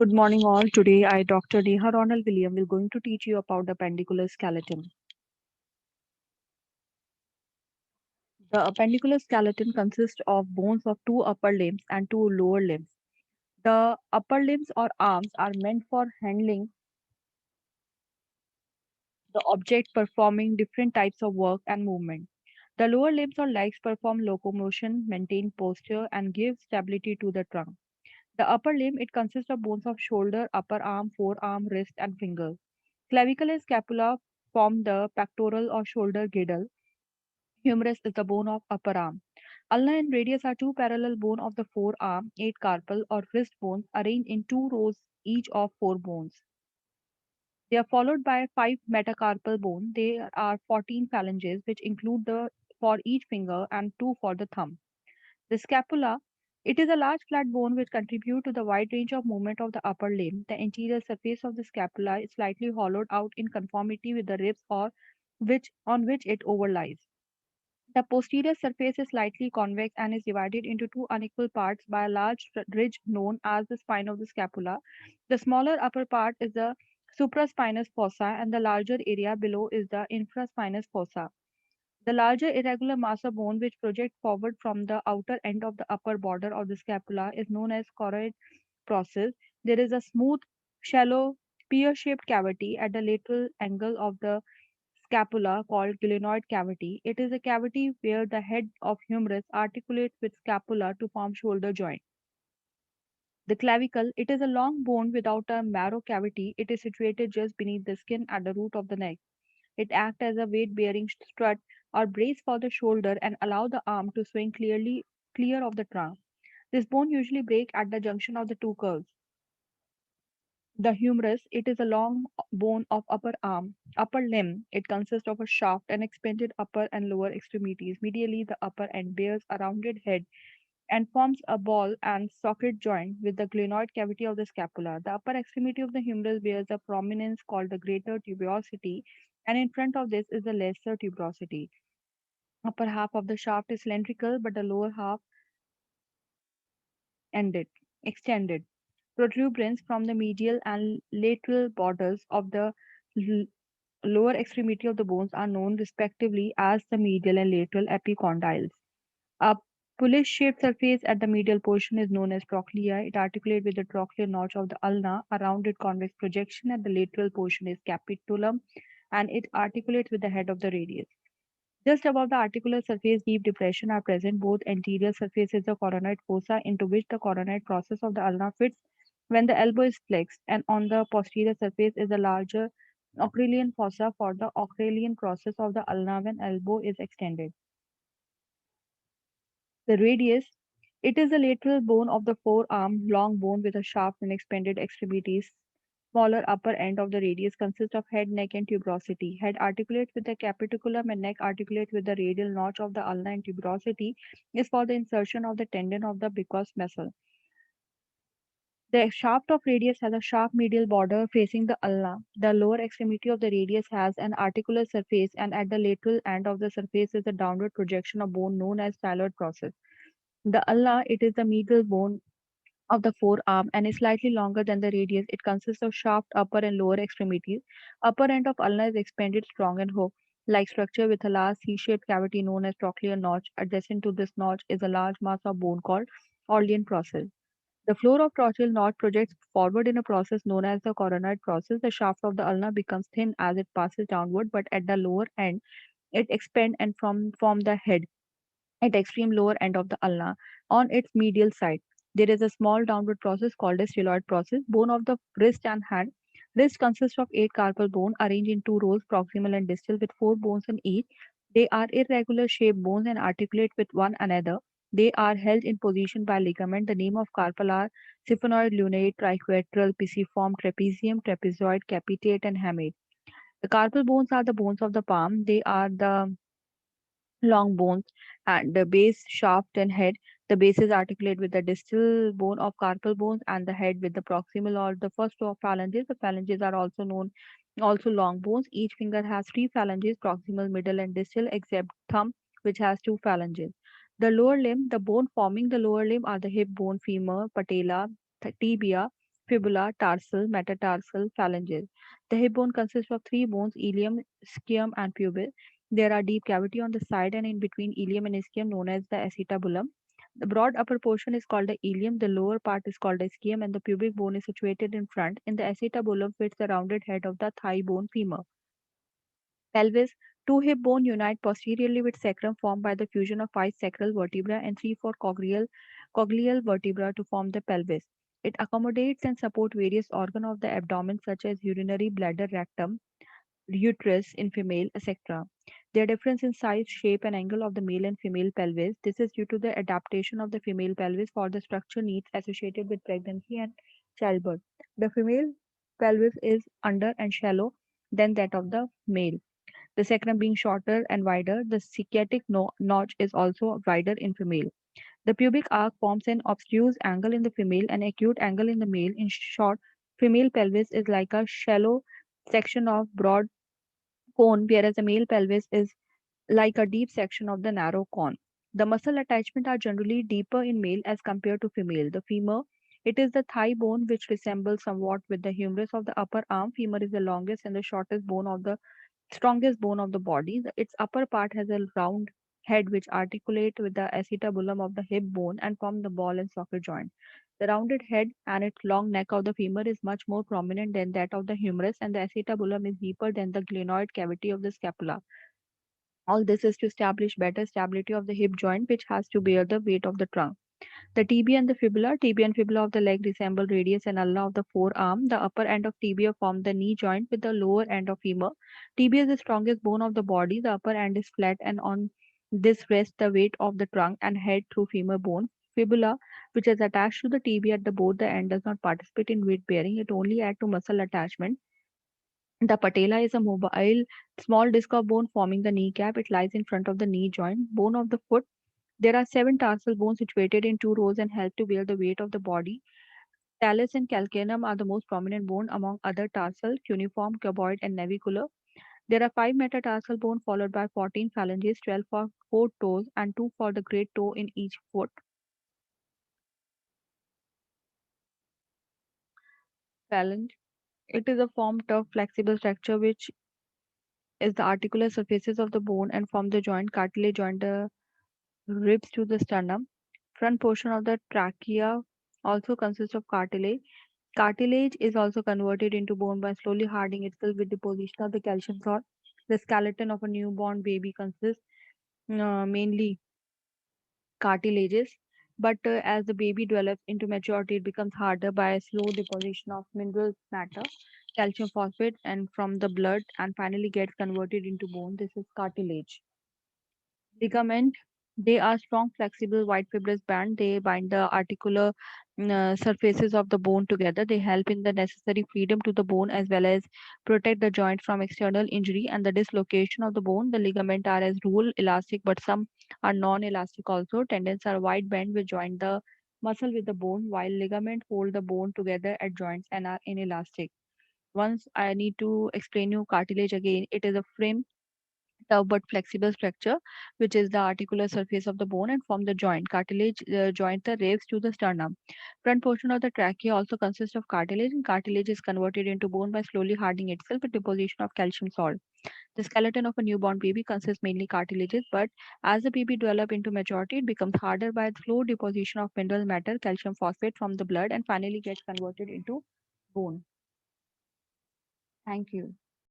Good morning, all. Today, I, Dr. Neha Ronald William, will going to teach you about the appendicular skeleton. The appendicular skeleton consists of bones of two upper limbs and two lower limbs. The upper limbs or arms are meant for handling the object, performing different types of work and movement. The lower limbs or legs perform locomotion, maintain posture, and give stability to the trunk. The upper limb, it consists of bones of shoulder, upper arm, forearm, wrist, and finger. Clavicle and scapula form the pectoral or shoulder girdle. Humerus is the bone of upper arm. Ulna and radius are two parallel bones of the forearm, eight carpal or wrist bones arranged in two rows, each of four bones. They are followed by five metacarpal bones. There are 14 phalanges, which include the for each finger and two for the thumb. The scapula, it is a large flat bone which contributes to the wide range of movement of the upper limb. The anterior surface of the scapula is slightly hollowed out in conformity with the ribs or which on which it overlies. The posterior surface is slightly convex and is divided into two unequal parts by a large ridge known as the spine of the scapula. The smaller upper part is the supraspinous fossa, and the larger area below is the infraspinous fossa. The larger irregular mass of bone which projects forward from the outer end of the upper border of the scapula is known as choroid process. There is a smooth, shallow, pear-shaped cavity at the lateral angle of the scapula called glenoid cavity. It is a cavity where the head of humerus articulates with scapula to form shoulder joint. The clavicle, it is a long bone without a marrow cavity. It is situated just beneath the skin at the root of the neck. It acts as a weight-bearing strut or brace for the shoulder and allow the arm to swing clear of the trunk. This bone usually breaks at the junction of the two curves. The humerus, it is a long bone of upper limb. It consists of a shaft and expanded upper and lower extremities. Medially, the upper end bears a rounded head and forms a ball and socket joint with the glenoid cavity of the scapula. The upper extremity of the humerus bears a prominence called the greater tuberosity, and in front of this is the lesser tuberosity. Upper half of the shaft is cylindrical, but the lower half ended, extended. Protuberance from the medial and lateral borders of the l- lower extremity of the bones are known respectively as the medial and lateral epicondyles. A pulley-shaped surface at the medial portion is known as trochlea. It articulates with the trochlear notch of the ulna. A rounded convex projection at the lateral portion is capitulum, and it articulates with the head of the radius. Just above the articular surface, deep depression are present. Both anterior surfaces of coronoid fossa, into which the coronoid process of the ulna fits when the elbow is flexed, and on the posterior surface is a larger occlusal fossa for the occlusal process of the ulna when elbow is extended. The radius, it is the lateral bone of the forearm, long bone with a shaft and expanded extremities. Smaller upper end of the radius consists of head, neck, and tuberosity. Head articulates with the capitulum and neck articulates with the radial notch of the ulna, and tuberosity is for the insertion of the tendon of the Bicos muscle. The shaft of radius has a sharp medial border facing the ulna. The lower extremity of the radius has an articular surface, and at the lateral end of the surface is a downward projection of bone known as styloid process. The ulna, it is the medial bone of the forearm and is slightly longer than the radius. It consists of shaft, upper and lower extremities. Upper end of ulna is expanded, strong and hook like structure with a large C-shaped cavity known as trochlear notch. Adjacent to this notch is a large mass of bone called Orlean process. The floor of trochlear notch projects forward in a process known as the coronoid process. The shaft of the ulna becomes thin as it passes downward, but at the lower end, it expands and form the head at the extreme lower end of the ulna. On its medial side, there is a small downward process called a styloid process. Bone of the wrist and hand. Wrist consists of eight carpal bone arranged in two rows, proximal and distal, with four bones in each. They are irregular shaped bones and articulate with one another. They are held in position by ligament. The name of carpal are siphonoid, lunate, triquetral, pisiform, trapezium, trapezoid, capitate, and hamate. The carpal bones are the bones of the palm. They are the long bones at the base, shaft, and head. The base is articulate with the distal bone of carpal bones and the head with the proximal or the first row of phalanges. The phalanges are also long bones. Each finger has three phalanges, proximal, middle, and distal, except thumb, which has two phalanges. The lower limb, the bone forming the lower limb are the hip bone, femur, patella, tibia, fibula, tarsal, metatarsal, phalanges. The hip bone consists of three bones, ilium, ischium, and pubis. There are deep cavity on the side and in between ilium and ischium known as the acetabulum. The broad upper portion is called the ilium, the lower part is called the ischium, and the pubic bone is situated in front. In the acetabulum fits the rounded head of the thigh bone femur. Pelvis. Two hip bone unite posteriorly with sacrum formed by the fusion of five sacral vertebrae and three four coccygeal vertebrae to form the pelvis. It accommodates and supports various organs of the abdomen such as urinary bladder, rectum, uterus in female, etc. There are difference in size, shape, and angle of the male and female pelvis. This is due to the adaptation of the female pelvis for the structure needs associated with pregnancy and childbirth. The female pelvis is under and shallow than that of the male. The sacrum being shorter and wider, the sciatic notch is also wider in female. The pubic arch forms an obtuse angle in the female and acute angle in the male. In short, female pelvis is like a shallow section of broad cone, whereas the male pelvis is like a deep section of the narrow cone. The muscle attachment are generally deeper in male as compared to female. The femur, it is the thigh bone which resembles somewhat with the humerus of the upper arm. Femur is the longest and the shortest bone of the strongest bone of the body. Its upper part has a round head which articulate with the acetabulum of the hip bone and form the ball and socket joint. The rounded head and its long neck of the femur is much more prominent than that of the humerus, and the acetabulum is deeper than the glenoid cavity of the scapula. All this is to establish better stability of the hip joint, which has to bear the weight of the trunk. The tibia and fibula of the leg resemble radius and ulna of the forearm. The upper end of tibia form the knee joint with the lower end of femur. Tibia is the strongest bone of the body. The upper end is flat and on this rests the weight of the trunk and head through femur bone. Fibula, which is attached to the tibia at the both the end, does not participate in weight bearing. It only adds to muscle attachment. The patella is a mobile small disc of bone forming the kneecap. It lies in front of the knee joint. Bone of the foot. There are seven tarsal bones situated in two rows and help to bear the weight of the body. Talus and calcaneum are the most prominent bone among other tarsal, cuneiform, cuboid, and navicular. There are five metatarsal bones followed by 14 phalanges, 12 for four toes and two for the great toe in each foot. Phalange. It is a formed tough flexible structure which is the articular surfaces of the bone and form the joint cartilage joint the ribs to the sternum. Front portion of the trachea also consists of cartilage. Cartilage is also converted into bone by slowly hardening itself with deposition of the calcium salt. The skeleton of a newborn baby consists mainly cartilages, but as the baby develops into maturity, it becomes harder by a slow deposition of mineral matter, calcium phosphate, and from the blood, and finally gets converted into bone. This is cartilage. Ligament, they are strong, flexible, white fibrous band. They bind the articular surfaces of the bone together. They help in the necessary freedom to the bone as well as protect the joint from external injury and the dislocation of the bone. The ligament are as rule elastic, but some are non-elastic also. Tendons are wide band which join the muscle with the bone, while ligament hold the bone together at joints and are inelastic. Once I need to explain you cartilage again. It is a frame tough but flexible structure, which is the articular surface of the bone and form the joint. Cartilage joint the ribs to the sternum. Front portion of the trachea also consists of cartilage, and cartilage is converted into bone by slowly hardening itself with deposition of calcium salt. The skeleton of a newborn baby consists mainly cartilages, but as the baby develops into maturity, it becomes harder by the slow deposition of mineral matter, calcium phosphate from the blood, and finally gets converted into bone. Thank you.